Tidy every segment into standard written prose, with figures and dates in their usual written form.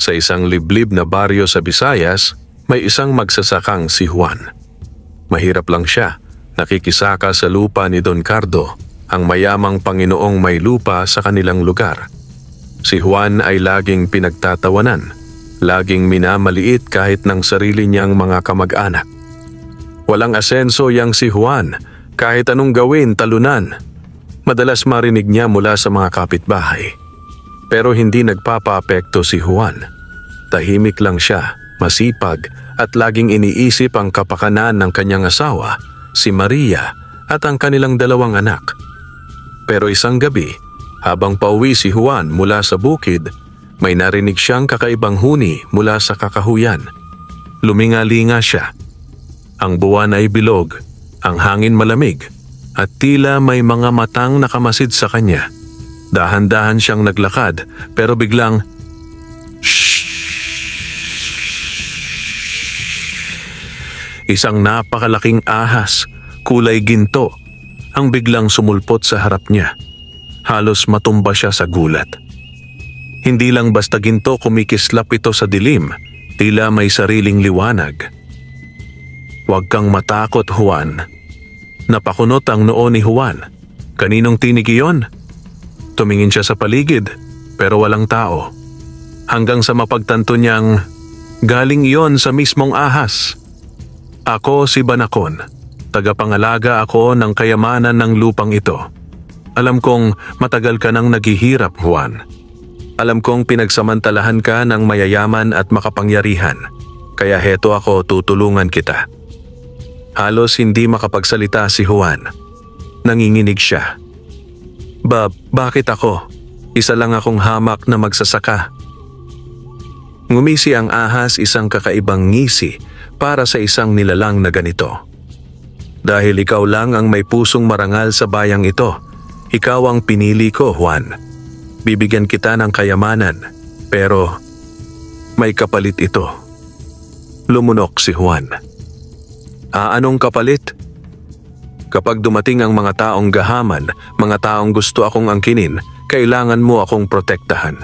Sa isang liblib na baryo sa Visayas, may isang magsasakang si Juan. Mahirap lang siya, nakikisaka sa lupa ni Don Cardo, ang mayamang Panginoong may lupa sa kanilang lugar. Si Juan ay laging pinagtatawanan, laging minamaliit kahit ng sarili niyang mga kamag-anak. Walang asenso yang si Juan, kahit anong gawin talunan. Madalas marinig niya mula sa mga kapitbahay. Pero hindi nagpapaapekto si Juan. Tahimik lang siya, masipag at laging iniisip ang kapakanan ng kanyang asawa, si Maria at ang kanilang 2 anak. Pero isang gabi, habang pauwi si Juan mula sa bukid, may narinig siyang kakaibang huni mula sa kakahuyan. Lumingalinga siya. Ang buwan ay bilog, ang hangin malamig, at tila may mga matang nakamasid sa kanya. Dahan-dahan siyang naglakad pero biglang, isang napakalaking ahas, kulay ginto, ang biglang sumulpot sa harap niya. Halos matumba siya sa gulat. Hindi lang basta ginto, kumikislap ito sa dilim, tila may sariling liwanag. "Huwag kang matakot, Juan." Napakunot ang noo ni Juan. Kaninong tinig iyon? Tumingin siya sa paligid, pero walang tao. Hanggang sa mapagtanto niyang, galing iyon sa mismong ahas. "Ako si Banacon. Tagapangalaga ako ng kayamanan ng lupang ito. Alam kong matagal ka nang naghihirap, Juan. Alam kong pinagsamantalahan ka ng mayayaman at makapangyarihan. Kaya heto ako, tutulungan kita." Halos hindi makapagsalita si Juan. Nanginginig siya. Bakit ako? Isa lang akong hamak na magsasaka." Ngumisi ang ahas, isang kakaibang ngisi para sa isang nilalang na ganito. "Dahil ikaw lang ang may pusong marangal sa bayang ito, ikaw ang pinili ko, Juan. Bibigyan kita ng kayamanan, pero may kapalit ito." Lumunok si Juan. "Anong kapalit?" "Kapag dumating ang mga taong gahaman, mga taong gusto akong angkinin, kailangan mo akong protektahan.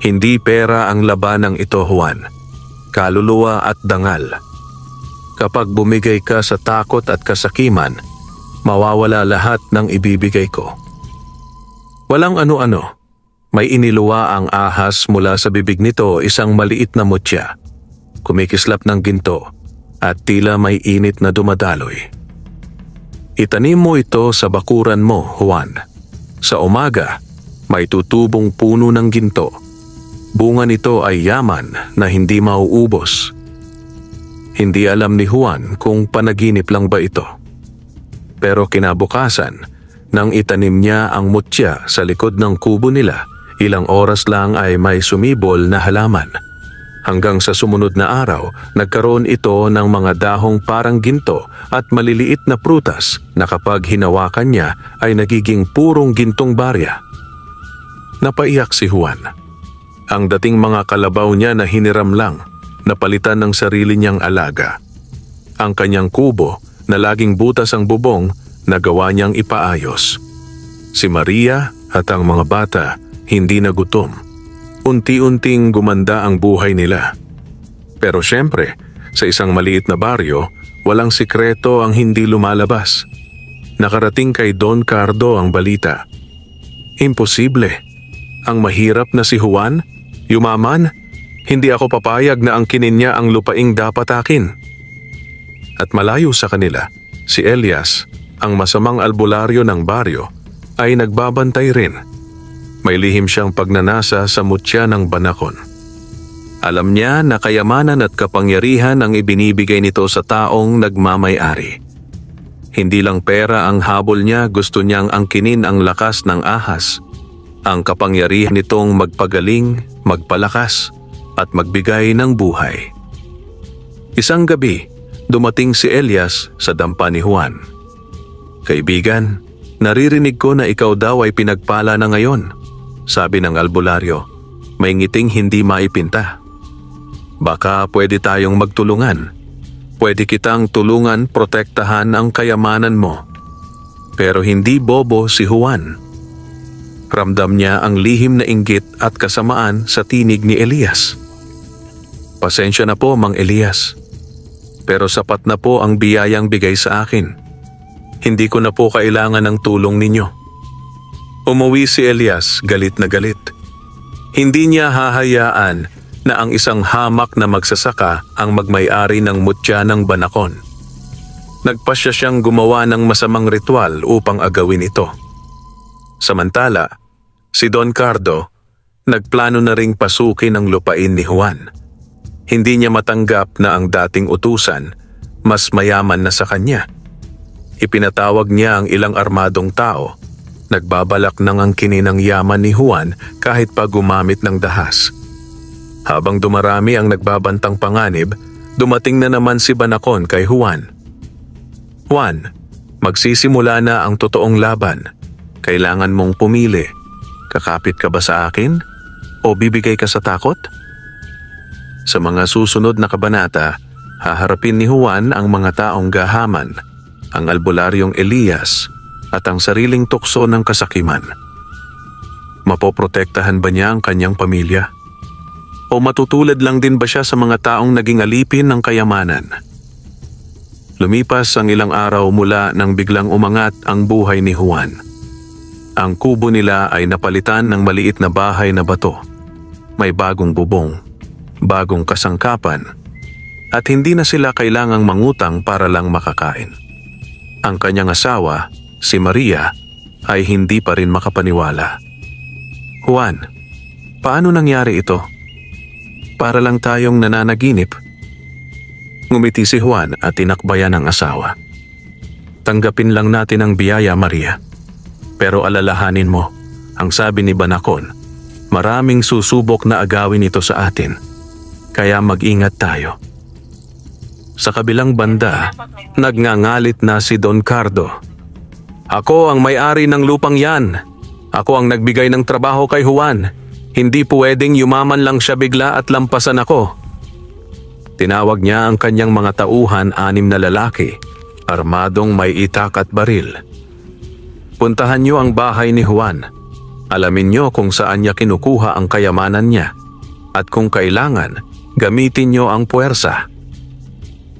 Hindi pera ang labanang ito, Juan. Kaluluwa at dangal. Kapag bumigay ka sa takot at kasakiman, mawawala lahat ng ibibigay ko." Walang ano-ano. May iniluwa ang ahas mula sa bibig nito, isang maliit na mutya. Kumikislap ng ginto at tila may init na dumadaloy. "Itanim mo ito sa bakuran mo, Juan. Sa umaga, may tutubong puno ng ginto. Bunga nito ay yaman na hindi mauubos." Hindi alam ni Juan kung panaginip lang ba ito. Pero kinabukasan, nang itanim niya ang mutya sa likod ng kubo nila, ilang oras lang ay may sumibol na halaman. Hanggang sa sumunod na araw, nagkaroon ito ng mga dahong parang ginto at maliliit na prutas na kapag hinawakan niya ay nagiging purong gintong barya. Napaiyak si Juan. Ang dating mga kalabaw niya na hiniram lang, napalitan ng sarili niyang alaga. Ang kanyang kubo na laging butas ang bubong, nagawa niyang ipaayos. Si Maria at ang mga bata hindi nagutom. Unti-unting gumanda ang buhay nila. Pero syempre, sa isang maliit na baryo, walang sikreto ang hindi lumalabas. Nakarating kay Don Cardo ang balita. Imposible. Ang mahirap na si Juan, yumaman, hindi ako papayag na angkinin niya ang lupaing dapat akin. At malayo sa kanila, si Elias, ang masamang albularyo ng baryo, ay nagbabantay rin. May lihim siyang pagnanasa sa mutya ng Banacon. Alam niya na kayamanan at kapangyarihan ang ibinibigay nito sa taong nagmamay-ari. Hindi lang pera ang habol niya, gusto niyang angkinin ang lakas ng ahas, ang kapangyarihan nitong magpagaling, magpalakas, at magbigay ng buhay. Isang gabi, dumating si Elias sa dampa ni Juan. "Kaibigan, naririnig ko na ikaw daw ay pinagpala na ngayon," sabi ng albularyo, may ngiting hindi maipinta. "Baka pwede tayong magtulungan. Pwede kitang tulungan protektahan ang kayamanan mo." Pero hindi bobo si Juan. Ramdam niya ang lihim na inggit at kasamaan sa tinig ni Elias. Pasensya na po, Mang Elias. Pero sapat na po ang biyayang bigay sa akin. Hindi ko na po kailangan ng tulong ninyo. Umuwi si Elias galit na galit. Hindi niya hahayaan na ang isang hamak na magsasaka ang magmay-ari ng mutya ng Banacon. Nagpasya siyang gumawa ng masamang ritual upang agawin ito. Samantala, si Don Cardo nagplano na ring pasukin ang lupain ni Juan. Hindi niya matanggap na ang dating utusan mas mayaman na sa kanya. Ipinatawag niya ang ilang armadong tao. Nagbabalak ng angkinin ang yaman ni Juan kahit pa gumamit ng dahas. Habang dumarami ang nagbabantang panganib, dumating na naman si Banacon kay Juan. Juan, magsisimula na ang totoong laban. Kailangan mong pumili. Kakapit ka ba sa akin? O bibigay ka sa takot? Sa mga susunod na kabanata, haharapin ni Juan ang mga taong gahaman, ang albularyong Elias at ang sariling tukso ng kasakiman. Mapoprotektahan ba niya ang kanyang pamilya? O matutulad lang din ba siya sa mga taong naging alipin ng kayamanan? Lumipas ang ilang araw mula nang biglang umangat ang buhay ni Juan. Ang kubo nila ay napalitan ng maliit na bahay na bato. May bagong bubong, bagong kasangkapan, at hindi na sila kailangang mangutang para lang makakain. Ang kanyang asawa, si Maria, ay hindi pa rin makapaniwala. Juan, paano nangyari ito? Para lang tayong nananaginip. Ngumiti si Juan at tinakbayan ang asawa. Tanggapin lang natin ang biyaya, Maria. Pero alalahanin mo, ang sabi ni Banacon, maraming susubok na agawin ito sa atin. Kaya mag-ingat tayo. Sa kabilang banda, nagngangalit na si Don Cardo. Ako ang may-ari ng lupang yan. Ako ang nagbigay ng trabaho kay Juan. Hindi pwedeng yumaman lang siya bigla at lampasan ako. Tinawag niya ang kanyang mga tauhan, 6 na lalaki, armadong may itak at baril. Puntahan niyo ang bahay ni Juan. Alamin niyo kung saan niya kinukuha ang kayamanan niya. At kung kailangan, gamitin niyo ang puwersa.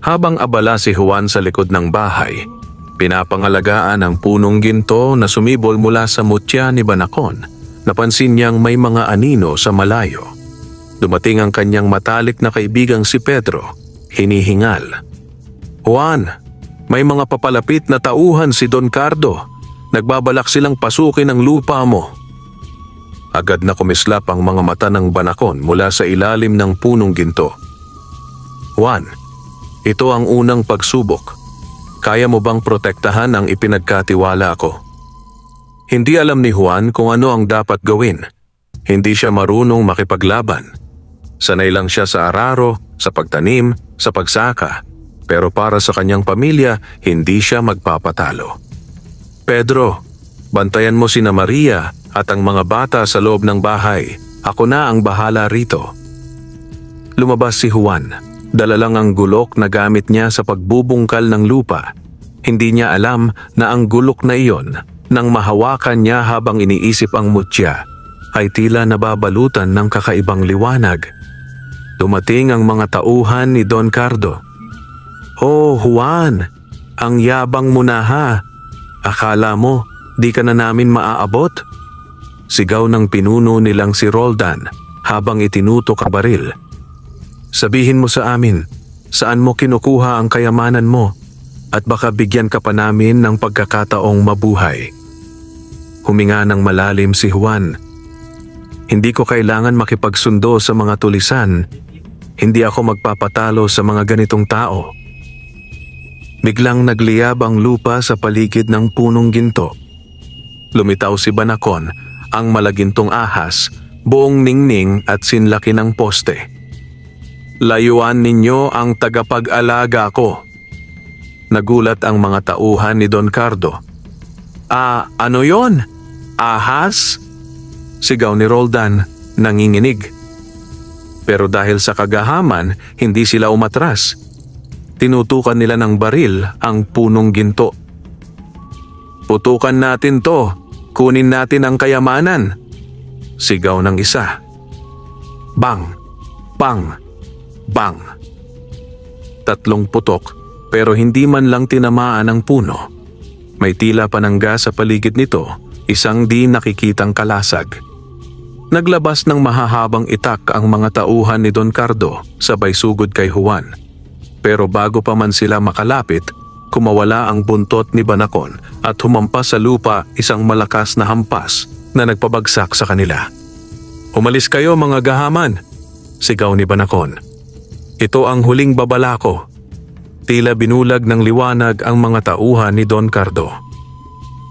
Habang abala si Juan sa likod ng bahay, pinapangalagaan ang punong ginto na sumibol mula sa mutya ni Banacon. Napansin niyang may mga anino sa malayo. Dumating ang kanyang matalik na kaibigang si Pedro, hinihingal. Juan, may mga papalapit na tauhan si Don Cardo. Nagbabalak silang pasukin ang lupa mo. Agad na kumislap ang mga mata ng Banacon mula sa ilalim ng punong ginto. Juan, ito ang unang pagsubok. Kaya mo bang protektahan ang ipinagkatiwala ko? Hindi alam ni Juan kung ano ang dapat gawin. Hindi siya marunong makipaglaban. Sanay lang siya sa araro, sa pagtanim, sa pagsaka. Pero para sa kanyang pamilya, hindi siya magpapatalo. Pedro, bantayan mo sina Maria at ang mga bata sa loob ng bahay. Ako na ang bahala rito. Lumabas si Juan. Dala lang ang gulok na gamit niya sa pagbubungkal ng lupa. Hindi niya alam na ang gulok na iyon, nang mahawakan niya habang iniisip ang mutya, ay tila nababalutan ng kakaibang liwanag. Dumating ang mga tauhan ni Don Cardo. Oh, Juan, ang yabang mo na ha. Akala mo, di ka na namin maaabot? Sigaw ng pinuno nilang si Roldan habang itinutok ang baril. Sabihin mo sa amin, saan mo kinukuha ang kayamanan mo at baka bigyan ka pa namin ng pagkakataong mabuhay. Huminga ng malalim si Juan. Hindi ko kailangan makipagsundo sa mga tulisan. Hindi ako magpapatalo sa mga ganitong tao. Biglang nagliyab ang lupa sa paligid ng punong ginto. Lumitaw si Banacon, ang malagintong ahas, buong ningning at sinlaki ng poste. Layuan ninyo ang tagapag-alaga ko. Nagulat ang mga tauhan ni Don Cardo. Ano yon? Ahas? Sigaw ni Roldan, nanginginig. Pero dahil sa kagahaman, hindi sila umatras. Tinutukan nila ng baril ang punong ginto. Putukan natin to. kunin natin ang kayamanan. Sigaw ng isa. Bang! Bang! Bang! 3 putok pero hindi man lang tinamaan ang puno. May tila panangga sa paligid nito, isang di nakikitang kalasag. Naglabas ng mahahabang itak ang mga tauhan ni Don Cardo sabay sugod kay Juan. Pero bago pa man sila makalapit, kumawala ang buntot ni Banacon at humampas sa lupa isang malakas na hampas na nagpabagsak sa kanila. "Umalis kayo mga gahaman!" sigaw ni Banacon. "Ito ang huling babala ko." Tila binulag ng liwanag ang mga tauhan ni Don Cardo.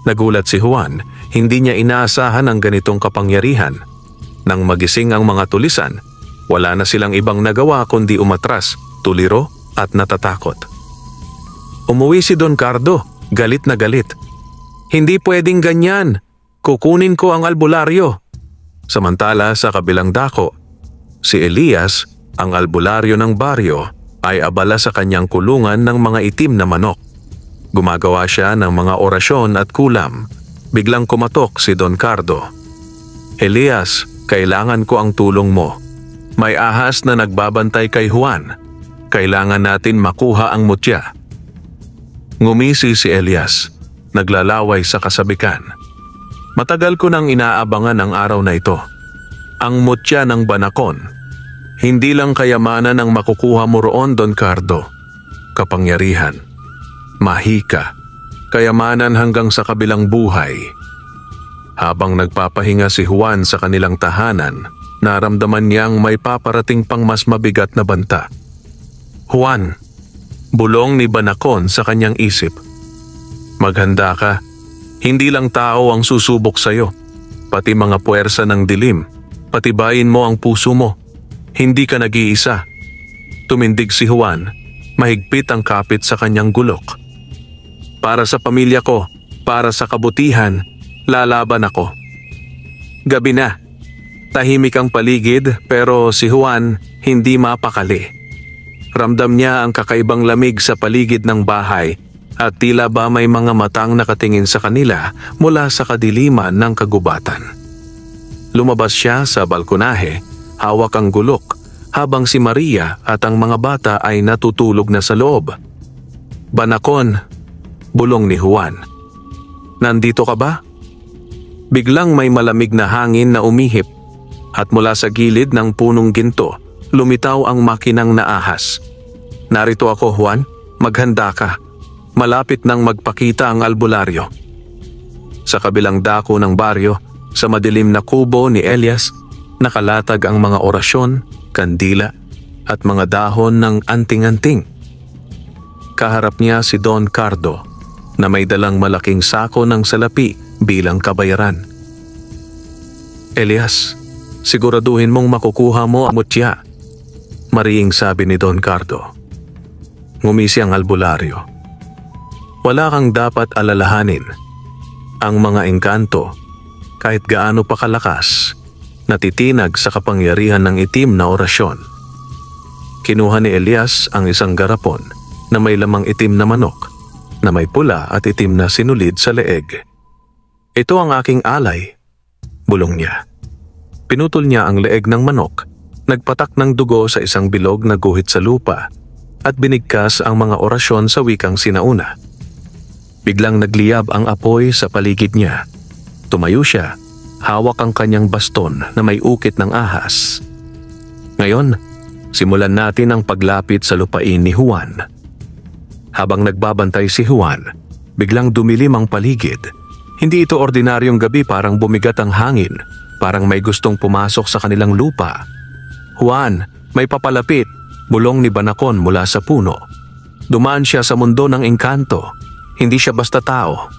Nagulat si Juan, hindi niya inaasahan ang ganitong kapangyarihan. Nang magising ang mga tulisan, wala na silang ibang nagawa kundi umatras, tuliro at natatakot. Umuwi si Don Cardo, galit na galit. "Hindi pwedeng ganyan, kukunin ko ang albularyo." Samantala sa kabilang dako, si Elias, ang albularyo ng baryo, ay abala sa kanyang kulungan ng mga itim na manok. Gumagawa siya ng mga orasyon at kulam. Biglang kumatok si Don Cardo. "Elias, kailangan ko ang tulong mo. May ahas na nagbabantay kay Juan. Kailangan natin makuha ang mutya." Ngumisi si Elias, naglalaway sa kasabikan. "Matagal ko nang inaabangan ang araw na ito. Ang mutya ng Banacon. Hindi lang kayamanan ang makukuha mo roon, Don Cardo. Kapangyarihan, mahika, kayamanan hanggang sa kabilang buhay." Habang nagpapahinga si Juan sa kanilang tahanan, naramdaman niyang may paparating pang mas mabigat na banta. "Juan," bulong ni Banacon sa kanyang isip. "Maghanda ka. Hindi lang tao ang susubok sa'yo, pati mga puwersa ng dilim. Patibayin mo ang puso mo. Hindi ka nag-iisa." Tumindig si Juan, mahigpit ang kapit sa kanyang gulok. "Para sa pamilya ko, para sa kabutihan, lalaban ako." Gabi na. Tahimik ang paligid pero si Juan hindi mapakali. Ramdam niya ang kakaibang lamig sa paligid ng bahay at tila ba may mga matang nakatingin sa kanila mula sa kadiliman ng kagubatan. Lumabas siya sa balkonahe, hawak ang gulok, habang si Maria at ang mga bata ay natutulog na sa loob. "Banacon," bulong ni Juan. "Nandito ka ba?" Biglang may malamig na hangin na umihip at mula sa gilid ng punong ginto, lumitaw ang makinang na ahas. "Narito ako, Juan. Maghanda ka. Malapit nang magpakita ang albularyo." Sa kabilang dako ng baryo, sa madilim na kubo ni Elias, nakalatag ang mga orasyon, kandila at mga dahon ng anting-anting. Kaharap niya si Don Cardo na may dalang malaking sako ng salapi bilang kabayaran. "Elias, siguraduhin mong makukuha mo ang mutya," mariing sabi ni Don Cardo. Ngumisi ang albularyo. "Wala kang dapat alalahanin. Ang mga engkanto, kahit gaano pa kalakas, natitinag sa kapangyarihan ng itim na orasyon." Kinuha ni Elias ang isang garapon na may lamang itim na manok na may pula at itim na sinulid sa leeg. "Ito ang aking alay," bulong niya. Pinutol niya ang leeg ng manok, nagpatak ng dugo sa isang bilog na guhit sa lupa at binigkas ang mga orasyon sa wikang sinauna. Biglang nagliyab ang apoy sa paligid niya. Tumayo siya, hawak ang kanyang baston na may ukit ng ahas. "Ngayon, simulan natin ang paglapit sa lupain ni Juan." Habang nagbabantay si Juan, biglang dumilim ang paligid. Hindi ito ordinaryong gabi, parang bumigat ang hangin, parang may gustong pumasok sa kanilang lupa. "Juan, may papalapit," bulong ni Banacon mula sa puno. Dumaan siya sa mundo ng engkanto. Hindi siya basta tao.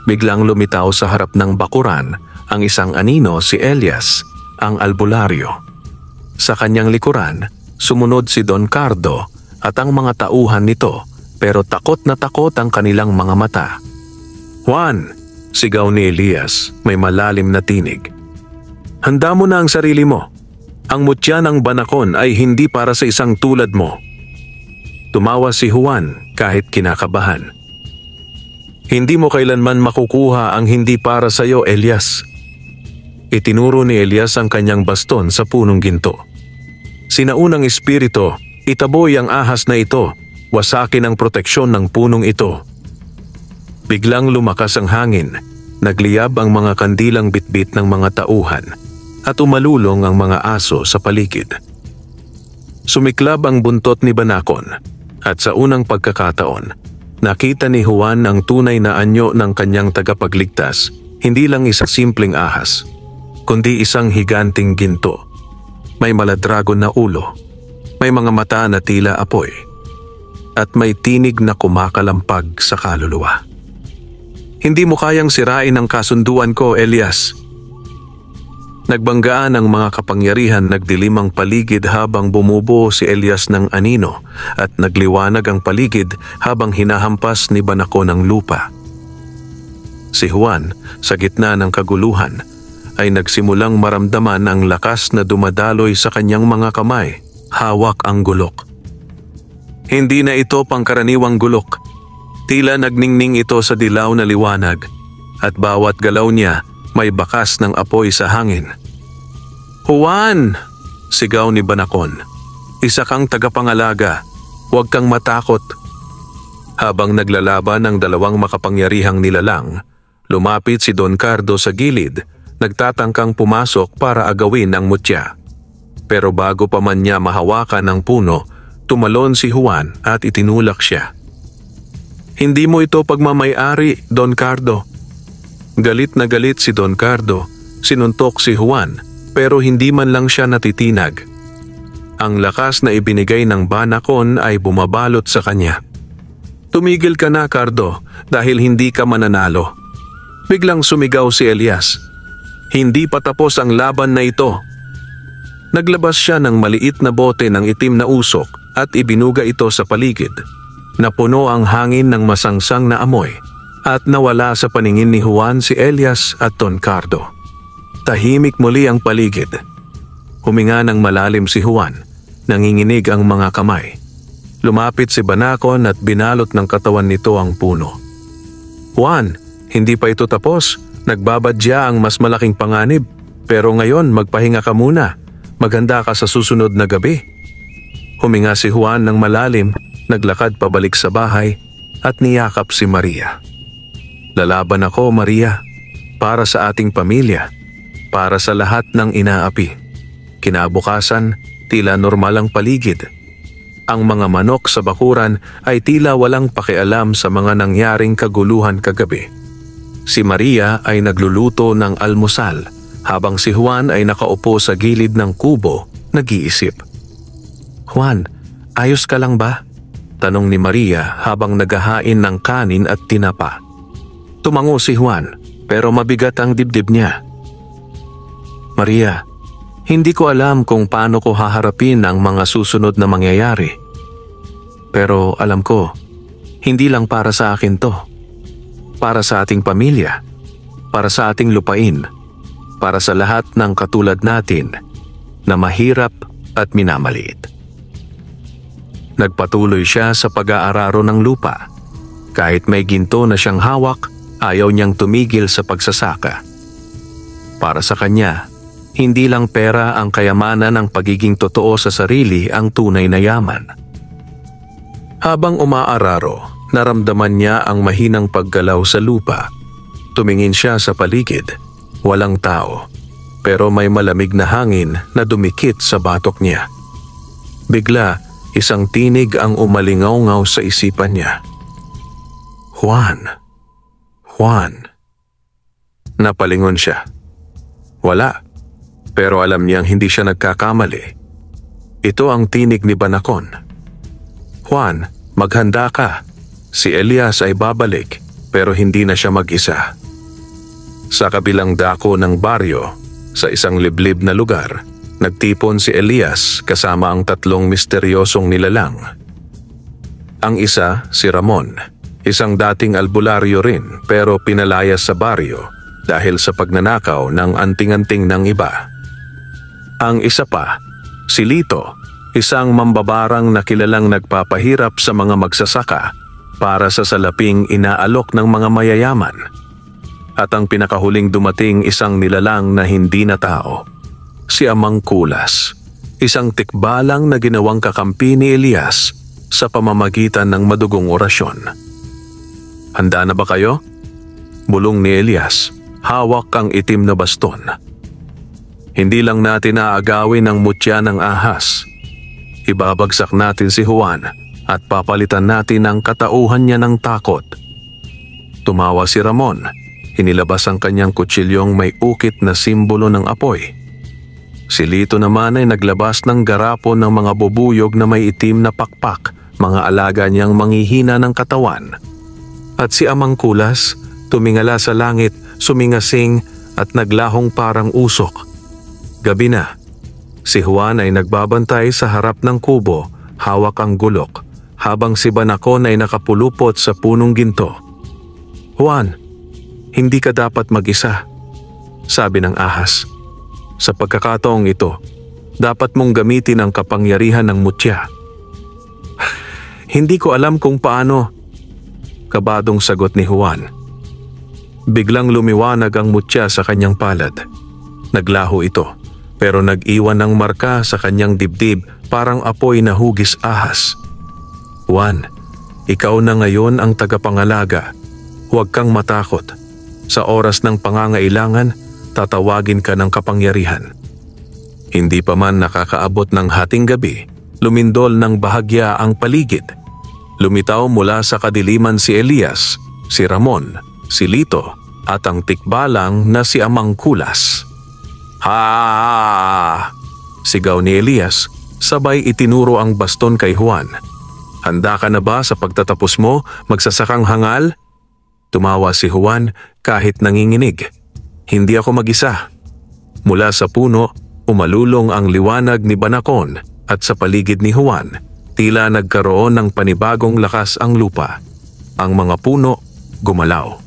Biglang lumitaw sa harap ng bakuran ang isang anino, si Elias, ang albularyo. Sa kanyang likuran, sumunod si Don Cardo at ang mga tauhan nito, pero takot na takot ang kanilang mga mata. "Juan!" sigaw ni Elias, may malalim na tinig. "Handa mo na ang sarili mo. Ang mutya ng Banacon ay hindi para sa isang tulad mo." Tumawa si Juan kahit kinakabahan. Hindi mo kailanman makukuha ang hindi para sa iyo, Elias. Itinuro ni Elias ang kanyang baston sa punong ginto. Sinaunang espiritu, itaboy ang ahas na ito, wasakin ang proteksyon ng punong ito. Biglang lumakas ang hangin, nagliyab ang mga kandilang bitbit ng mga tauhan, at umalulong ang mga aso sa paligid. Sumiklab ang buntot ni Banacon, at sa unang pagkakataon, nakita ni Juan ang tunay na anyo ng kanyang tagapagligtas, hindi lang isang simpleng ahas, kundi isang higanting ginto. May maladragon na ulo, may mga mata na tila apoy, at may tinig na kumakalampag sa kaluluwa. Hindi mo kayang sirain ang kasunduan ko, Elias. Nagbanggaan ang mga kapangyarihan, nagdilim ang paligid habang bumubuo si Elias ng anino at nagliwanag ang paligid habang hinahampas ni Banacon ang lupa. Si Juan, sa gitna ng kaguluhan, ay nagsimulang maramdaman ang lakas na dumadaloy sa kanyang mga kamay, hawak ang gulok. Hindi na ito pangkaraniwang gulok. Tila nagningning ito sa dilaw na liwanag at bawat galaw niya may bakas ng apoy sa hangin. Juan! Sigaw ni Banacon. Isa kang tagapangalaga. Huwag kang matakot. Habang naglalaban ang dalawang makapangyarihang nilalang, lumapit si Don Cardo sa gilid, nagtatangkang pumasok para agawin ang mutya. Pero bago pa man niya mahawakan ang puno, tumalon si Juan at itinulak siya. Hindi mo ito pagmamay-ari, Don Cardo. Galit na galit si Don Cardo, sinuntok si Juan, pero hindi man lang siya natitinag. Ang lakas na ibinigay ng Banacon ay bumabalot sa kanya. Tumigil ka na, Cardo, dahil hindi ka mananalo. Biglang sumigaw si Elias. Hindi pa tapos ang laban na ito. Naglabas siya ng maliit na bote ng itim na usok at ibinuga ito sa paligid. Napuno ang hangin ng masangsang na amoy at nawala sa paningin ni Juan si Elias at Don Cardo. Tahimik muli ang paligid. Huminga ng malalim si Juan, nanginginig ang mga kamay. Lumapit si Banacon at binalot ng katawan nito ang puno. Juan, hindi pa ito tapos. Nagbabadya ang mas malaking panganib. Pero ngayon magpahinga ka muna. Maghanda ka sa susunod na gabi. Huminga si Juan ng malalim, naglakad pabalik sa bahay at niyakap si Maria. Lalaban ako, Maria, para sa ating pamilya, para sa lahat ng inaapi. Kinabukasan, tila normal ang paligid. Ang mga manok sa bakuran ay tila walang pakialam sa mga nangyaring kaguluhan kagabi. Si Maria ay nagluluto ng almusal habang si Juan ay nakaupo sa gilid ng kubo, nag-iisip. Juan, ayos ka lang ba? Tanong ni Maria habang naghahain ng kanin at tinapa. Tumango si Juan pero mabigat ang dibdib niya. Maria, hindi ko alam kung paano ko haharapin ang mga susunod na mangyayari. Pero alam ko, hindi lang para sa akin to. Para sa ating pamilya, para sa ating lupain, para sa lahat ng katulad natin na mahirap at minamaliit. Nagpatuloy siya sa pag-aararo ng lupa. Kahit may ginto na siyang hawak, ayaw niyang tumigil sa pagsasaka. Para sa kanya, hindi lang pera ang kayamanan ng pagiging totoo sa sarili ang tunay na yaman. Habang umaararo, naramdaman niya ang mahinang paggalaw sa lupa. Tumingin siya sa paligid. Walang tao, pero may malamig na hangin na dumikit sa batok niya. Bigla, isang tinig ang umalingaw-ngaw sa isipan niya. Juan. Juan. Napalingon siya. Wala. Pero alam niyang hindi siya nagkakamali. Ito ang tinig ni Banacon. Juan, maghanda ka. Si Elias ay babalik pero hindi na siya mag-isa. Sa kabilang dako ng baryo, sa isang liblib na lugar, nagtipon si Elias kasama ang tatlong misteryosong nilalang. Ang isa, si Ramon, isang dating albularyo rin pero pinalayas sa baryo dahil sa pagnanakaw ng anting-anting ng iba. Ang isa pa, si Lito, isang mambabarang na kilalang nagpapahirap sa mga magsasaka para sa salaping inaalok ng mga mayayaman. At ang pinakahuling dumating isang nilalang na hindi na tao, si Amang Kulas, isang tikbalang na ginawang kakampi ni Elias sa pamamagitan ng madugong orasyon. Handa na ba kayo? Bulong ni Elias, hawak ang itim na baston. Hindi lang natin aagawin ang mutya ng ahas. Ibabagsak natin si Juan at papalitan natin ang katauhan niya ng takot. Tumawa si Ramon. Inilabas ang kanyang kutsilyong may ukit na simbolo ng apoy. Si Lito naman ay naglabas ng garapon ng mga bubuyog na may itim na pakpak, mga alaga niyang manghihina ng katawan. At si Amang Kulas tumingala sa langit, sumingasing at naglahong parang usok. Gabi na. Si Juan ay nagbabantay sa harap ng kubo, hawak ang gulok, habang si Banacon ay nakapulupot sa punong ginto. "Juan, hindi ka dapat mag-isa," sabi ng ahas. "Sa pagkakataong ito, dapat mong gamitin ang kapangyarihan ng mutya." "Hindi ko alam kung paano," kabadong sagot ni Juan. Biglang lumiwanag ang mutya sa kanyang palad. Naglaho ito, pero nag-iwan ng marka sa kanyang dibdib parang apoy na hugis ahas. "Juan, ikaw na ngayon ang tagapangalaga. Huwag kang matakot. Sa oras ng pangangailangan, tatawagin ka ng kapangyarihan." Hindi pa man nakakaabot ng hating gabi, lumindol ng bahagya ang paligid. Lumitaw mula sa kadiliman si Elias, si Ramon, si Lito at ang tikbalang na si Amang Kulas. "Ha!" sigaw ni Elias, sabay itinuro ang baston kay Juan. "Handa ka na ba sa pagtatapos mo, magsasakang hangal?" Tumawa si Juan kahit nanginginig. "Hindi ako mag-isa." Mula sa puno, umalulong ang liwanag ni Banacon at sa paligid ni Juan, tila nagkaroon ng panibagong lakas ang lupa. Ang mga puno gumalaw.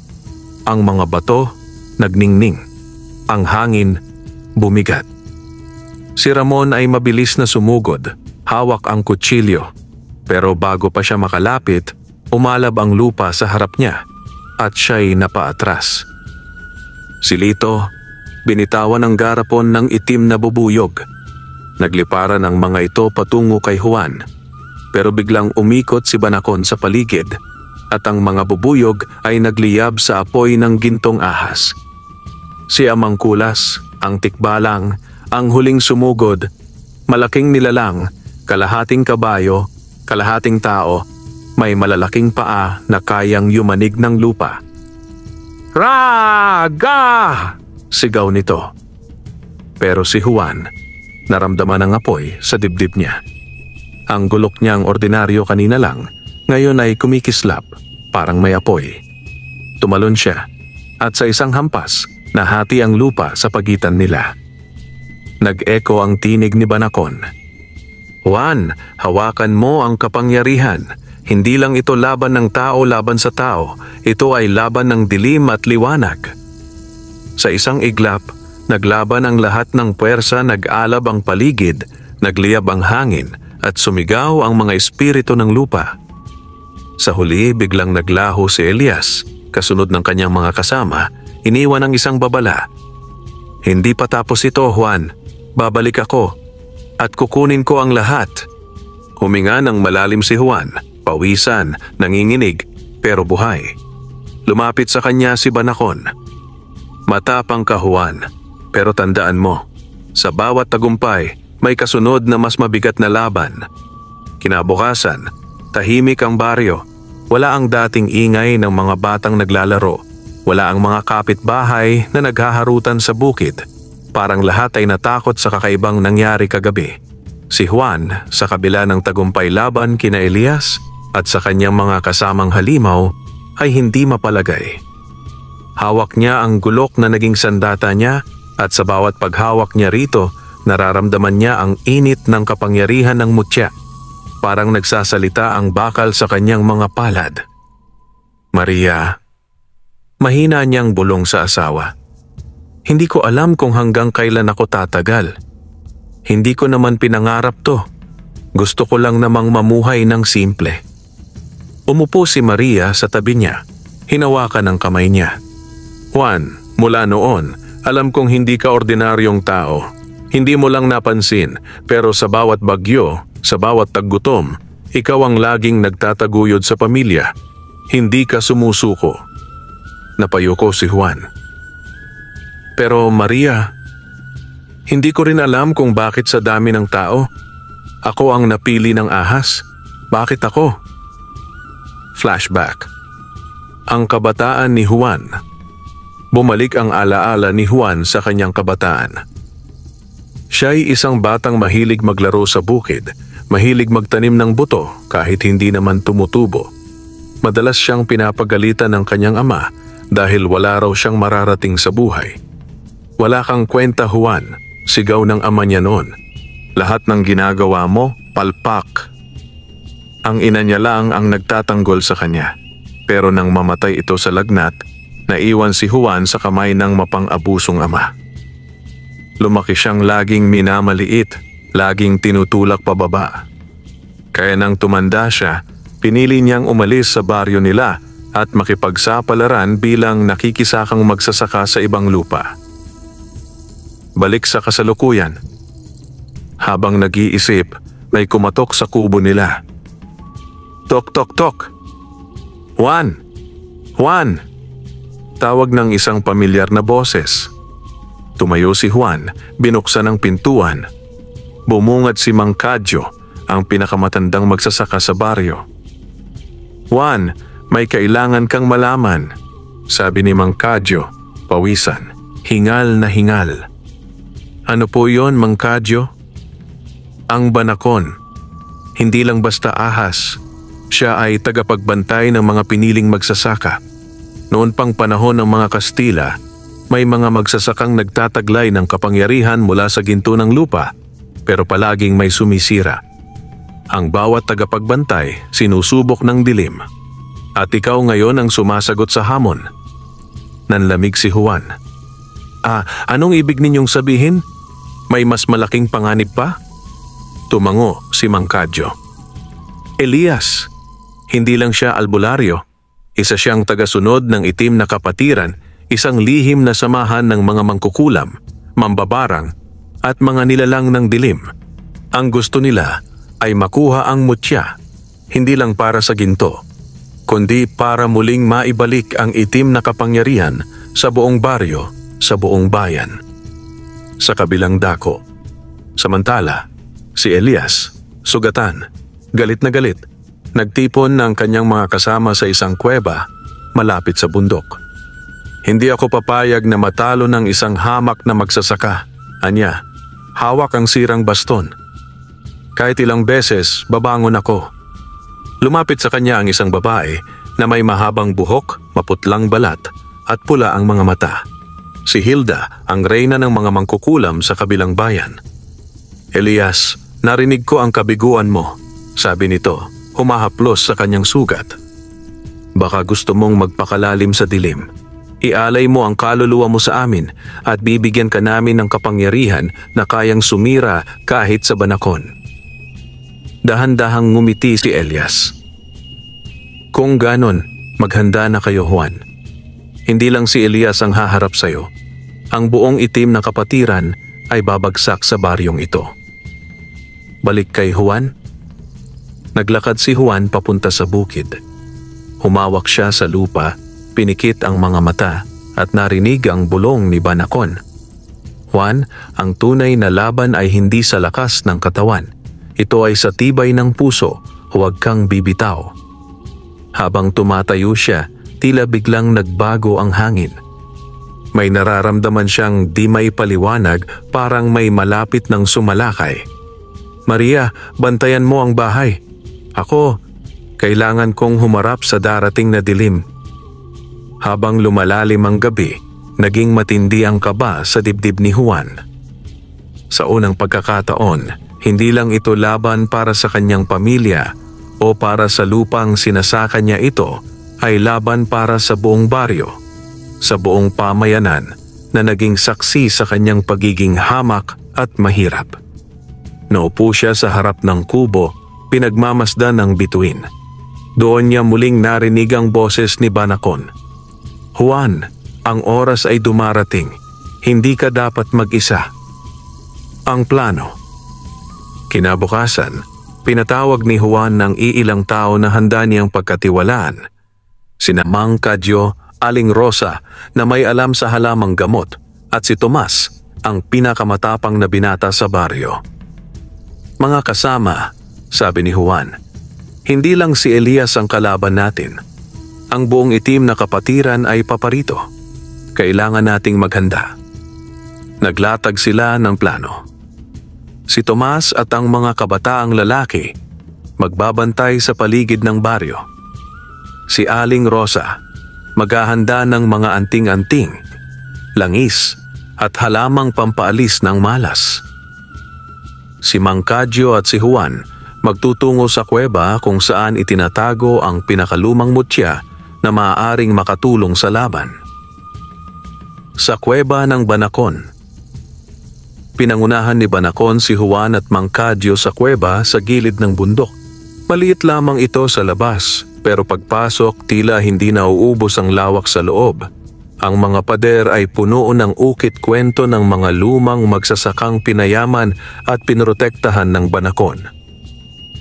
Ang mga bato nagningning. Ang hangin bumigat. Si Ramon ay mabilis na sumugod, hawak ang kutsilyo. Pero bago pa siya makalapit, umalab ang lupa sa harap niya at siya'y napaatras. Si Lito, binitawan ng garapon ng itim na bubuyog. Nagliparan ang mga ito patungo kay Juan, pero biglang umikot si Banacon sa paligid at ang mga bubuyog ay nagliyab sa apoy ng gintong ahas. Si Amang Kulas, ang tikbalang, ang huling sumugod, malaking nilalang, kalahating kabayo, kalahating tao, may malalaking paa na kayang yumanig ng lupa. "Raga!" sigaw nito. Pero si Juan, naramdaman ang apoy sa dibdib niya. Ang gulok niyang ordinaryo kanina lang, ngayon ay kumikislap, parang may apoy. Tumalon siya, at sa isang hampas, nahati ang lupa sa pagitan nila. Nag-echo ang tinig ni Banacon. "Juan, hawakan mo ang kapangyarihan. Hindi lang ito laban ng tao laban sa tao, ito ay laban ng dilim at liwanag." Sa isang iglap, naglaban ang lahat ng puwersa, nag-alab ang paligid, nagliyab ang hangin, at sumigaw ang mga espiritu ng lupa. Sa huli, biglang naglaho si Elias, kasunod ng kanyang mga kasama, iniwan ang isang babala. "Hindi pa tapos ito, Juan. Babalik ako, at kukunin ko ang lahat." Huminga ng malalim si Juan, pawisan, nanginginig, pero buhay. Lumapit sa kanya si Banacon. "Matapang ka, Juan, pero tandaan mo, sa bawat tagumpay, may kasunod na mas mabigat na laban." Kinabukasan, tahimik ang baryo. Wala ang dating ingay ng mga batang naglalaro. Wala ang mga kapitbahay na naghaharutan sa bukid. Parang lahat ay natakot sa kakaibang nangyari kagabi. Si Juan, sa kabila ng tagumpay laban kina Elias at sa kanyang mga kasamang halimaw, ay hindi mapalagay. Hawak niya ang gulok na naging sandata niya at sa bawat paghawak niya rito, nararamdaman niya ang init ng kapangyarihan ng mutya. Parang nagsasalita ang bakal sa kanyang mga palad. "Maria," mahina niyang bulong sa asawa. "Hindi ko alam kung hanggang kailan ako tatagal. Hindi ko naman pinangarap to. Gusto ko lang namang mamuhay ng simple." Umupo si Maria sa tabi niya. Hinawakan ang kamay niya. Juan, mula noon, alam kong hindi ka ordinaryong tao. Hindi mo lang napansin, pero sa bawat bagyo, sa bawat taggutom, ikaw ang laging nagtataguyod sa pamilya. Hindi ka sumusuko. Napayuko si Juan. Pero Maria, hindi ko rin alam kung bakit sa dami ng tao. Ako ang napili ng ahas. Bakit ako? Flashback. Ang kabataan ni Juan. Bumalik ang alaala ni Juan sa kanyang kabataan. Siya'y isang batang mahilig maglaro sa bukid, mahilig magtanim ng buto kahit hindi naman tumutubo. Madalas siyang pinapagalitan ng kanyang ama dahil wala raw siyang mararating sa buhay. Wala kang kwenta, Juan, sigaw ng ama niya noon. Lahat ng ginagawa mo, palpak. Ang ina niya lang ang nagtatanggol sa kanya. Pero nang mamatay ito sa lagnat, naiwan si Juan sa kamay ng mapang-abusong ama. Lumaki siyang laging minamaliit, laging tinutulak pababa. Kaya nang tumanda siya, pinili niyang umalis sa baryo nila at makipagsapalaran bilang nakikisakang magsasaka sa ibang lupa. Balik sa kasalukuyan. Habang nag-iisip, may kumatok sa kubo nila. Tok, tok, tok! Juan! Juan! Tawag ng isang pamilyar na boses. Tumayo si Juan, binuksan ang pintuan. Bumungad si Mang Kadyo, ang pinakamatandang magsasaka sa baryo. Juan, may kailangan kang malaman, sabi ni Mang Kadyo, pawisan, hingal na hingal. Ano po yon, Mang Kadyo? Ang banakon. Hindi lang basta ahas. Siya ay tagapagbantay ng mga piniling magsasaka. Noon pang panahon ng mga Kastila, may mga magsasakang nagtataglay ng kapangyarihan mula sa ginto ng lupa, pero palaging may sumisira. Ang bawat tagapagbantay sinusubok ng dilim. At ikaw ngayon ang sumasagot sa hamon. Nanlamig si Juan. Anong ibig ninyong sabihin? May mas malaking panganib pa? Tumango si Mang Kadyo. Elias, hindi lang siya albularyo. Isa siyang tagasunod ng itim na kapatiran, isang lihim na samahan ng mga mangkukulam, mambabarang, at mga nilalang ng dilim. Ang gusto nila ay makuha ang mutya, hindi lang para sa ginto, kundi para muling maibalik ang itim na kapangyarihan sa buong baryo, sa buong bayan. Sa kabilang dako. Samantala, si Elias, sugatan, galit na galit, nagtipon ng kanyang mga kasama sa isang kuweba malapit sa bundok. Hindi ako papayag na matalo ng isang hamak na magsasaka, anya, hawak ang sirang baston. Kahit ilang beses, babangon ako. Lumapit sa kanya ang isang babae na may mahabang buhok, maputlang balat at pula ang mga mata. Si Hilda, ang reyna ng mga mangkukulam sa kabilang bayan. Elias, narinig ko ang kabiguan mo, sabi nito, humahaplos sa kanyang sugat. Baka gusto mong magpakalalim sa dilim. Ialay mo ang kaluluwa mo sa amin at bibigyan ka namin ng kapangyarihan na kayang sumira kahit sa banakon. Dahan-dahang ngumiti si Elias. Kung ganon, maghanda na kayo, Juan. Hindi lang si Elias ang haharap sa'yo. Ang buong itim na kapatiran ay babagsak sa baryong ito. Balik kay Juan. Naglakad si Juan papunta sa bukid. Humawak siya sa lupa, pinikit ang mga mata at narinig ang bulong ni Banakon. Juan, ang tunay na laban ay hindi sa lakas ng katawan. Ito ay sa tibay ng puso, huwag kang bibitaw. Habang tumatayo siya, tila biglang nagbago ang hangin. May nararamdaman siyang di may paliwanag, parang may malapit ng sumalakay. Maria, bantayan mo ang bahay. Ako, kailangan kong humarap sa darating na dilim. Habang lumalalim ang gabi, naging matindi ang kaba sa dibdib ni Juan. Sa unang pagkakataon, hindi lang ito laban para sa kanyang pamilya o para sa lupang sinasaka niya ito, ay laban para sa buong baryo, sa buong pamayanan na naging saksi sa kanyang pagiging hamak at mahirap. Naupo siya sa harap ng kubo, pinagmamasdan ng bituin. Doon niya muling narinig ang boses ni Banacon. "Juan, ang oras ay dumarating. Hindi ka dapat mag-isa." Ang plano. Kinabukasan, pinatawag ni Juan ng iilang tao na handa niyang pagkatiwalaan. Sina Mang Kadyo, Aling Rosa na may alam sa halamang gamot at si Tomas, ang pinakamatapang na binata sa baryo. "Mga kasama," sabi ni Juan, "hindi lang si Elias ang kalaban natin. Ang buong itim na kapatiran ay paparito. Kailangan nating maghanda." Naglatag sila ng plano. Si Tomas at ang mga kabataang lalaki magbabantay sa paligid ng baryo. Si Aling Rosa maghahanda ng mga anting-anting, langis at halamang pampaalis ng malas. Si Mang Kadyo at si Juan magtutungo sa kuweba kung saan itinatago ang pinakalumang mutya na maaaring makatulong sa laban. Sa kuweba ng Banacon. Pinangunahan ni Banacon si Juan at Mang Kadyo sa kuweba sa gilid ng bundok. Maliit lamang ito sa labas, pero pagpasok tila hindi nauubos ang lawak sa loob. Ang mga pader ay puno ng ukit kwento ng mga lumang magsasakang pinayaman at pinrotektahan ng Banacon.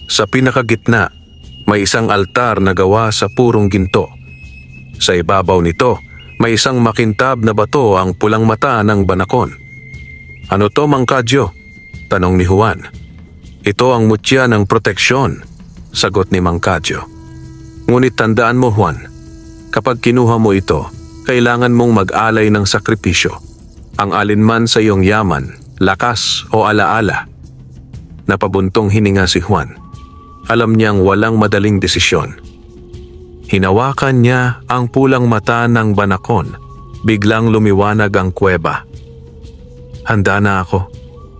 Sa pinakagitna, may isang altar na gawa sa purong ginto. Sa ibabaw nito, may isang makintab na bato ang pulang mata ng Banacon. "Ano to, Mang Kadyo?" tanong ni Juan. "Ito ang mutya ng proteksyon," sagot ni Mang Kadyo. "Ngunit tandaan mo, Juan, kapag kinuha mo ito, kailangan mong mag-alay ng sakripisyo. Ang alinman sa iyong yaman, lakas o alaala." Napabuntong hininga si Juan. Alam niyang walang madaling desisyon. Hinawakan niya ang pulang mata ng Banacon. Biglang lumiwanag ang kuweba. "Handa na ako.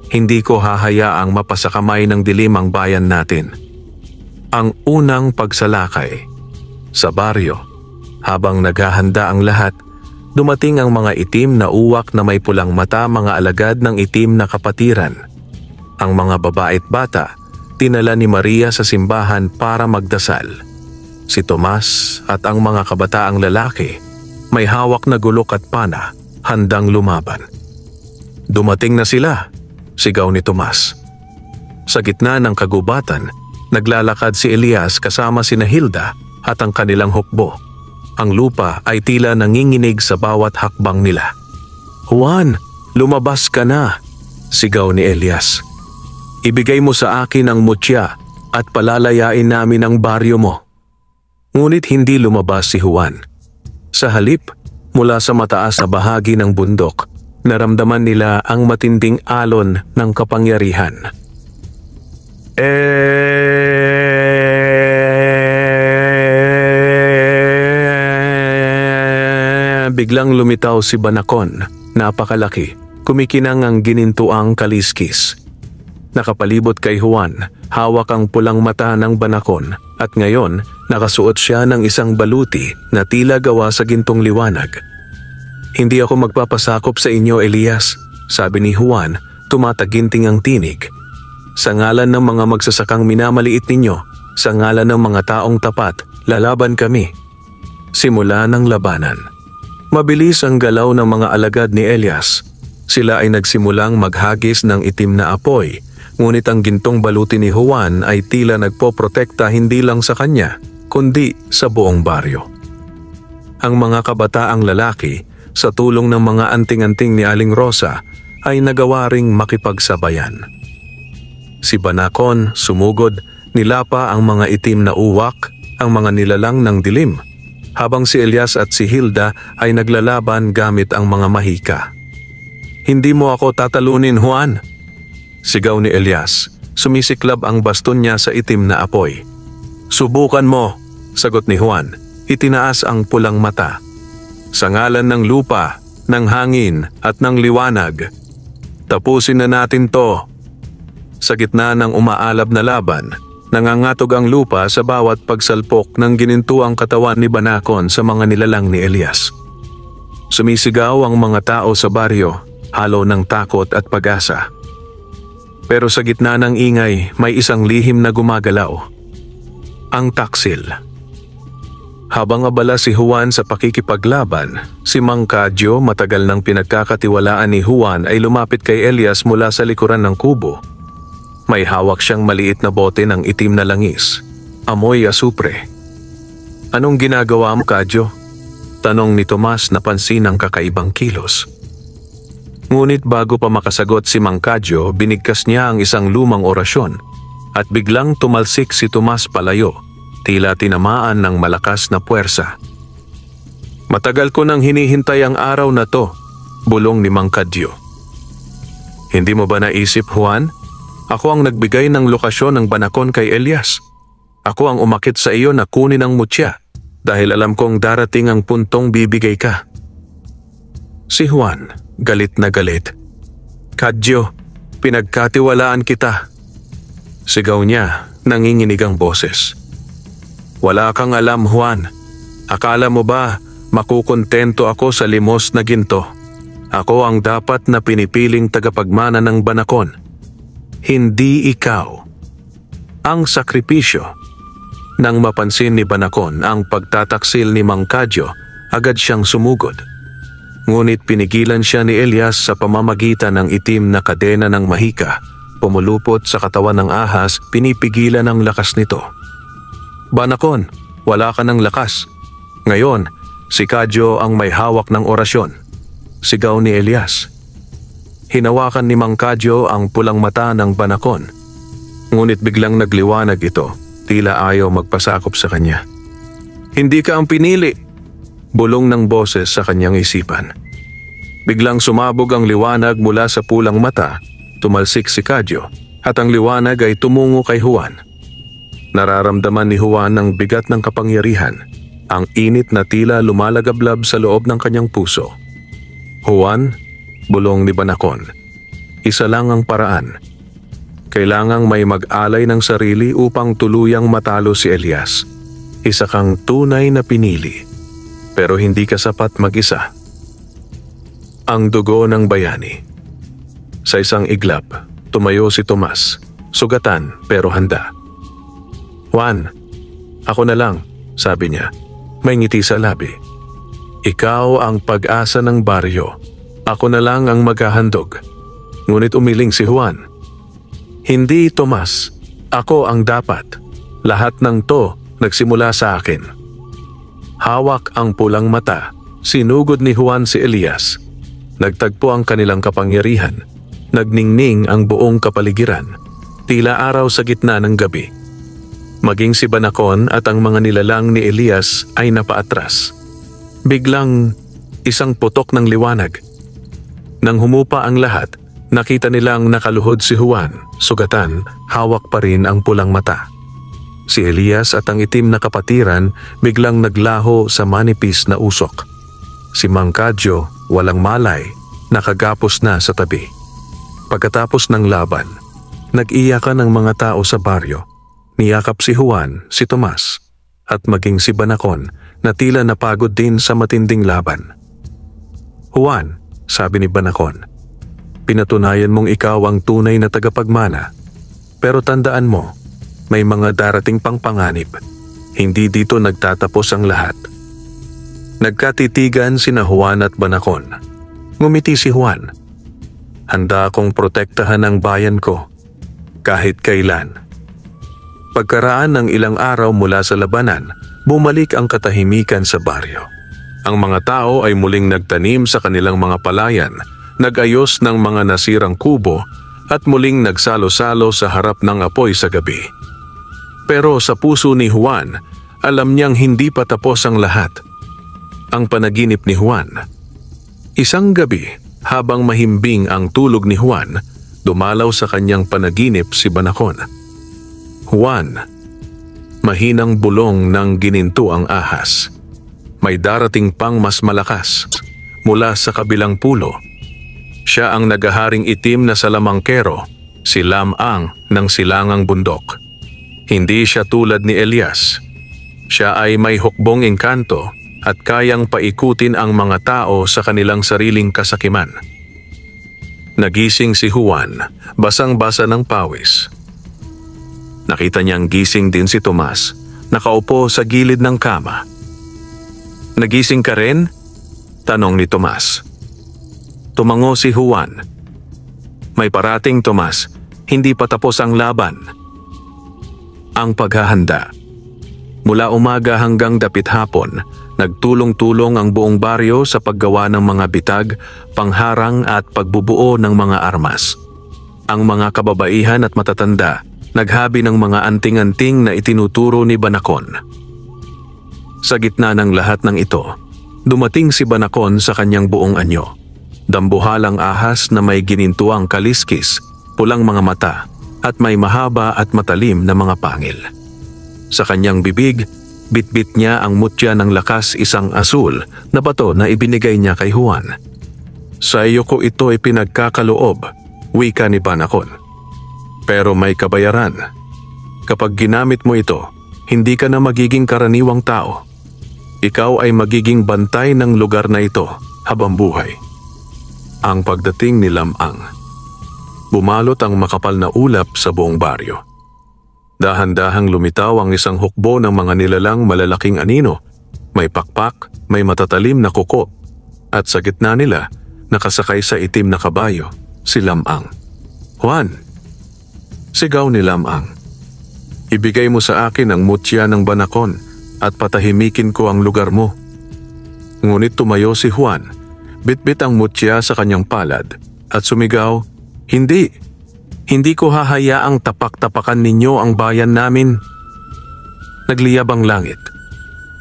Hindi ko hahayaang mapasakamay ng dilim ang bayan natin." Ang unang pagsalakay. Sa baryo, habang naghahanda ang lahat, dumating ang mga itim na uwak na may pulang mata, mga alagad ng itim na kapatiran. Ang mga babae't bata, tinala ni Maria sa simbahan para magdasal. Si Tomas at ang mga kabataang lalaki, may hawak na gulok at pana, handang lumaban. "Dumating na sila," sigaw ni Tomas. Sa gitna ng kagubatan, naglalakad si Elias kasama sina Hilda at ang kanilang hukbo. Ang lupa ay tila nanginginig sa bawat hakbang nila. "Juan, lumabas ka na," sigaw ni Elias. "Ibigay mo sa akin ang mutya at palalayain namin ang baryo mo." Ngunit hindi lumabas si Juan. Sa halip, mula sa mataas na bahagi ng bundok, naramdaman nila ang matinding alon ng kapangyarihan. Biglang lumitaw si Banacon, napakalaki, kumikinang ang ginintuang kaliskis. Nakapalibot kay Juan, hawak ang pulang mata ng Banacon at ngayon nakasuot siya ng isang baluti na tila gawa sa gintong liwanag. "Hindi ako magpapasakop sa inyo, Elias," sabi ni Juan, tumataginting ang tinig. "Sa ngalan ng mga magsasakang minamaliit ninyo, sa ngalan ng mga taong tapat, lalaban kami." Simula ng labanan. Mabilis ang galaw ng mga alagad ni Elias. Sila ay nagsimulang maghagis ng itim na apoy, ngunit ang gintong baluti ni Juan ay tila nagpoprotekta hindi lang sa kanya, kundi sa buong baryo. Ang mga kabataang lalaki, sa tulong ng mga anting-anting ni Aling Rosa, ay nagawa ring makipagsabayan. Si Banacon sumugod, nilapa ang mga itim na uwak, ang mga nilalang ng dilim, habang si Elias at si Hilda ay naglalaban gamit ang mga mahika. "Hindi mo ako tatalunin, Juan!" sigaw ni Elias. Sumisiklab ang baston niya sa itim na apoy. "Subukan mo," sagot ni Juan. Itinaas ang pulang mata. "Sa ngalan ng lupa, ng hangin at ng liwanag, tapusin na natin to." Sa gitna ng umaalab na laban, nangangatog ang lupa sa bawat pagsalpok ng ginintuang katawan ni Banacon sa mga nilalang ni Elias. Sumisigaw ang mga tao sa baryo, halo ng takot at pag-asa. Pero sa gitna ng ingay, may isang lihim na gumagalaw. Ang taksil. Habang abala si Juan sa pakikipaglaban, si Mang Kadyo, matagal nang pinagkakatiwalaan ni Juan, ay lumapit kay Elias mula sa likuran ng kubo. May hawak siyang maliit na bote ng itim na langis. Amoy asupre. "Anong ginagawa mo, Kadyo?" tanong ni Tomas na pansin ang kakaibang kilos. Ngunit bago pa makasagot si Mang Kadyo, binigkas niya ang isang lumang orasyon at biglang tumalsik si Tomas palayo, tila tinamaan ng malakas na puwersa. "Matagal ko nang hinihintay ang araw na to," bulong ni Mang Kadyo. "Hindi mo ba naisip, Juan? Ako ang nagbigay ng lokasyon ng banakon kay Elias. Ako ang umakit sa iyo na kunin ang mutya dahil alam kong darating ang puntong bibigay ka." Si Juan, galit na galit. "Kadyo, pinagkatiwalaan kita." Sigaw niya, nanginginig ang boses. "Wala kang alam, Juan. Akala mo ba makukontento ako sa limos na ginto? Ako ang dapat na pinipiling tagapagmana ng banakon. Hindi ikaw." Ang sakripisyo. Nang mapansin ni Banakon ang pagtataksil ni Mang Kadyo, agad siyang sumugod. Ngunit pinigilan siya ni Elias sa pamamagitan ng itim na kadena ng mahika. Pumulupot sa katawan ng ahas, pinipigilan ang lakas nito. "Banakon, wala ka ng lakas. Ngayon, si Kadyo ang may hawak ng orasyon," sigaw ni Elias. Hinawakan ni Mang Kadyo ang pulang mata ng Banakon. Ngunit biglang nagliwanag ito, tila ayaw magpasakop sa kanya. "Hindi ka ang pinili," bulong ng boses sa kanyang isipan. Biglang sumabog ang liwanag mula sa pulang mata, tumalsik si Kadyo, at ang liwanag ay tumungo kay Juan. Nararamdaman ni Juan ang bigat ng kapangyarihan, ang init na tila lumalagablab sa loob ng kanyang puso. "Juan," bulong ni Banakon, "isa lang ang paraan. Kailangang may mag-alay ng sarili upang tuluyang matalo si Elias. Isa kang tunay na pinili, pero hindi ka sapat mag-isa." Ang dugo ng bayani. Sa isang iglap, tumayo si Tomas, sugatan pero handa. "Juan, ako na lang," sabi niya, may ngiti sa labi. "Ikaw ang pag-asa ng baryo. Ako na lang ang maghahandog." Ngunit umiling si Juan. "Hindi, Tomas. Ako ang dapat. Lahat ng to nagsimula sa akin." Hawak ang pulang mata, sinugod ni Juan si Elias. Nagtagpo ang kanilang kapangyarihan. Nagningning ang buong kapaligiran, tila araw sa gitna ng gabi. Maging si Banakon at ang mga nilalang ni Elias ay napaatras. Biglang isang putok ng liwanag. Nang humupa ang lahat, nakita nilang nakaluhod si Juan, sugatan, hawak pa rin ang pulang mata. Si Elias at ang itim na kapatiran biglang naglaho sa manipis na usok. Si Mang Kadyo, walang malay, nakagapos na sa tabi. Pagkatapos ng laban, nag-iyakan ang mga tao sa baryo. Niyakap si Juan, si Tomas, at maging si Banakon na tila napagod din sa matinding laban. "Juan," sabi ni Banakon, "pinatunayan mong ikaw ang tunay na tagapagmana. Pero tandaan mo, may mga darating pang panganib. Hindi dito nagtatapos ang lahat." Nagkatitigan sina Juan at Banakon. Ngumiti si Juan. "Handa akong protektahan ang bayan ko, kahit kailan." Pagkaraan ng ilang araw mula sa labanan, bumalik ang katahimikan sa baryo. Ang mga tao ay muling nagtanim sa kanilang mga palayan, nag-ayos ng mga nasirang kubo, at muling nagsalo-salo sa harap ng apoy sa gabi. Pero sa puso ni Juan, alam niyang hindi pa tapos ang lahat. Ang panaginip ni Juan. Isang gabi, habang mahimbing ang tulog ni Juan, dumalaw sa kanyang panaginip si Banakon. "Juan," mahinang bulong ng gininto ang ahas. "May darating pang mas malakas mula sa kabilang pulo. Siya ang nagaharing itim na salamangkero, si Lam-ang ng silangang bundok. Hindi siya tulad ni Elias. Siya ay may hukbong engkanto at kayang paikutin ang mga tao sa kanilang sariling kasakiman." Nagising si Juan, basang-basa ng pawis. Nakita niyang gising din si Tomas, nakaupo sa gilid ng kama. Nagising ka rin? Tanong ni Tomas. Tumango si Juan. May parating, Tomas. Hindi pa tapos ang laban. Ang paghahanda. Mula umaga hanggang dapit hapon, nagtulong-tulong ang buong baryo sa paggawa ng mga bitag, pangharang at pagbubuo ng mga armas. Ang mga kababaihan at matatanda, naghabi ng mga anting-anting na itinuturo ni Banacon. Sa gitna ng lahat ng ito, dumating si Banacon sa kanyang buong anyo. Dambuhalang ahas na may ginintuang kaliskis, pulang mga mata, at may mahaba at matalim na mga pangil. Sa kanyang bibig, bitbit niya ang mutya ng lakas, isang asul na bato na ibinigay niya kay Juan. Sa iyo ko ito ipinagkakaloob, wika ni Banacon. Pero may kabayaran. Kapag ginamit mo ito, hindi ka na magiging karaniwang tao. Ikaw ay magiging bantay ng lugar na ito habang buhay. Ang pagdating ni Lamang. Bumalot ang makapal na ulap sa buong baryo. Dahan-dahang lumitaw ang isang hukbo ng mga nilalang malalaking anino. May pakpak, may matatalim na kuko, at sa gitna nila, nakasakay sa itim na kabayo, si Lamang. Juan! Sigaw ni Lamang. Ibigay mo sa akin ang mutya ng Banacon at patahimikin ko ang lugar mo. Ngunit tumayo si Juan, bitbit ang mutya sa kanyang palad at sumigaw, Hindi! Hindi ko hahayaang tapak-tapakan ninyo ang bayan namin. Nagliyab ang langit.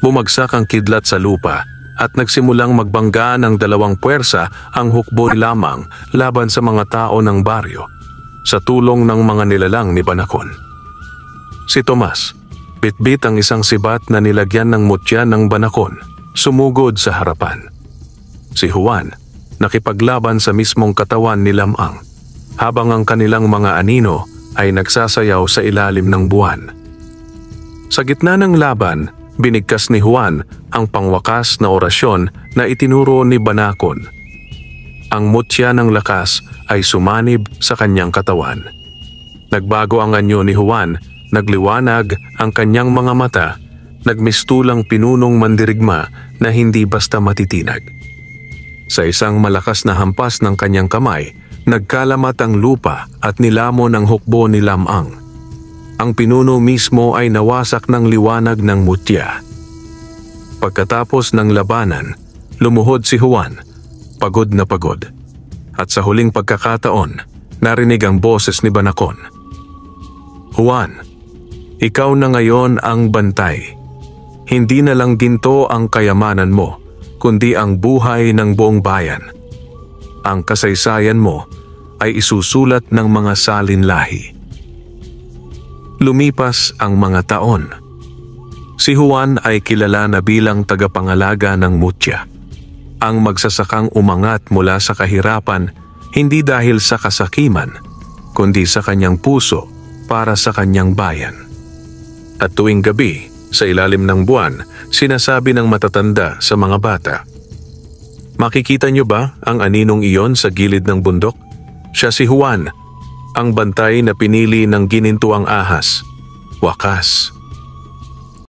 Bumagsak ang kidlat sa lupa at nagsimulang magbangga ng dalawang puwersa ang hukbo ni Lamang laban sa mga tao ng baryo sa tulong ng mga nilalang ni Banacon. Si Tomas, bitbit ang isang sibat na nilagyan ng mutya ng Banacon, sumugod sa harapan. Si Juan, nakipaglaban sa mismong katawan ni Lamang, habang ang kanilang mga anino ay nagsasayaw sa ilalim ng buwan. Sa gitna ng laban, binigkas ni Juan ang pangwakas na orasyon na itinuro ni Banacon. Ang mutya ng lakas ay sumanib sa kanyang katawan. Nagbago ang anyo ni Juan, nagliwanag ang kanyang mga mata, nagmistulang pinunong mandirigma na hindi basta matitinag. Sa isang malakas na hampas ng kanyang kamay, nagkalamat ang lupa at nilamon ang hukbo ni Lamang. Ang pinuno mismo ay nawasak ng liwanag ng mutya. Pagkatapos ng labanan, lumuhod si Juan, pagod na pagod. At sa huling pagkakataon, narinig ang boses ni Banacon. Juan, ikaw na ngayon ang bantay. Hindi na lang ginto ang kayamanan mo, kundi ang buhay ng buong bayan. Ang kasaysayan mo ay isusulat ng mga salinlahi. Lumipas ang mga taon. Si Juan ay kilala na bilang tagapangalaga ng mutya. Ang magsasakang umangat mula sa kahirapan hindi dahil sa kasakiman, kundi sa kanyang puso para sa kanyang bayan. At tuwing gabi, sa ilalim ng buwan, sinasabi ng matatanda sa mga bata, Makikita niyo ba ang aninong iyon sa gilid ng bundok? Siya si Juan, ang bantay na pinili ng ginintuang ahas. Wakas,